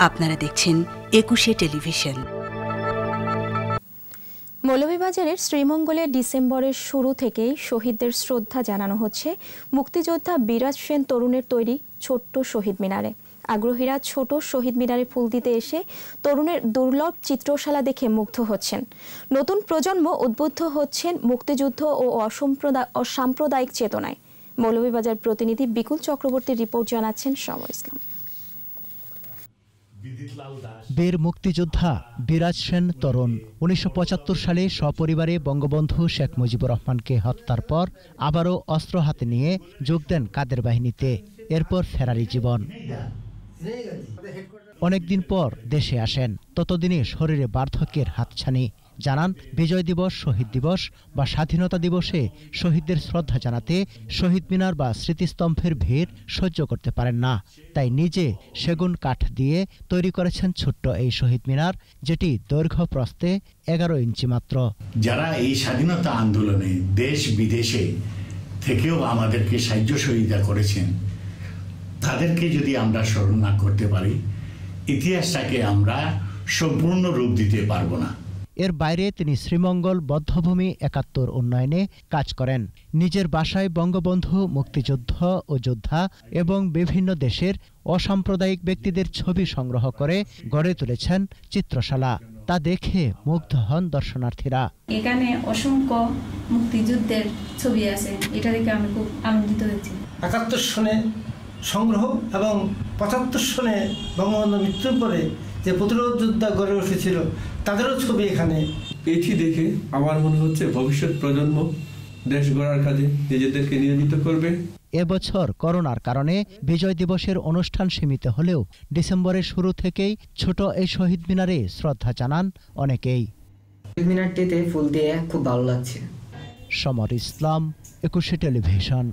আপনারা দেখছেন একুশে টেলিভিশন। মৌলভীবাজারের শ্রীমঙ্গলে ডিসেম্বরের শুরু থেকেই শহীদদের শ্রদ্ধা জানানো হচ্ছে মুক্তিযোদ্ধা বিরাজ সেন তরুণের তৈরি ছোট্ট শহীদ মিনারে। আগ্রহীরা ছোট শহীদ মিনারে ফুল দিতে এসে তরুণের দুর্লভ চিত্রশালা দেখে মুগ্ধ হচ্ছেন। নতুন প্রজন্ম উদ্বুদ্ধ হচ্ছেন মুক্তিযুদ্ধ ও অসাম্প্রদায়িক চেতনায়। মৌলভীবাজার প্রতিনিধি বিকুল চক্রবর্তীর রিপোর্ট জানাচ্ছেন সমর ইসলাম। বীর মুক্তিযোদ্ধা বিরাজ সেন তরুণ ১৯৭৫ সালে সপরিবারে বঙ্গবন্ধু শেখ মুজিবুর রহমানকে হত্যার পর আবারও অস্ত্র হাতে নিয়ে যোগ দেন কাদের বাহিনীতে। এরপর ফেরারি জীবন। অনেকদিন পর দেশে আসেন, ততদিনে শরীরে বার্ধক্যের হাতছানি। জানান, বিজয় দিবস, শহীদ দিবস বা স্বাধীনতা দিবসে শহীদদের শ্রদ্ধা জানাতে শহীদ মিনার বা স্মৃতিস্তম্ভের ভিড় সহ্য করতে পারেন না। তাই নিজে সেগুন কাঠ দিয়ে তৈরি করেছেন ছোট্ট এই শহীদ মিনার, যেটি দৈর্ঘ্য প্রস্থে 11 ইঞ্চি মাত্র। যারা এই স্বাধীনতা আন্দোলনে দেশ বিদেশে থেকেও আমাদেরকে সাহায্য সহযোগিতা করেছেন, তাদেরকে যদি আমরা স্মরণ না করতে পারি, ইতিহাসটাকে আমরা সম্পূর্ণ রূপ দিতে পারবো না। এর বাইরে তিনি শ্রীমঙ্গল বধ্যভূমি ৭১ উন্নয়নে কাজ করেন। নিজের বাসায় বঙ্গবন্ধু, মুক্তিযুদ্ধ ও যোদ্ধা এবং বিভিন্ন দেশের অসাম্প্রদায়িক ব্যক্তিদের ছবি সংগ্রহ করে গড়ে তুলেছেন চিত্রশালা। তা দেখে মুগ্ধ হন দর্শনার্থীরা। এখানে অসংখ্য মুক্তিযুদ্ধের ছবি আছে, এটা দেখে আমি খুব আনন্দিত হয়েছি। ৭১ সনে সংগ্রহ এবং ৭৫ সনে বঙ্গবন্ধু মৃত্যুর পরে যে প্রতিরোধ যোদ্ধা গড়ে উঠেছিল, তাদেরও ছবি এখানে। এটি দেখে আমার মনে হচ্ছে ভবিষ্যৎ প্রজন্ম দেশ গড়ার কাজে নিজেদেরকে নিয়োজিত করবে। এবছর করোনার কারণে বিজয় দিবসের অনুষ্ঠান সীমিত হলেও ডিসেম্বরের শুরু থেকেই ছোট এই শহীদ মিনারে শ্রদ্ধা জানান অনেকেই। মিনারটিতে ফুল দিয়ে খুব ভালো লাগছে। সমর ইসলাম, একুশে টেলিভিশন।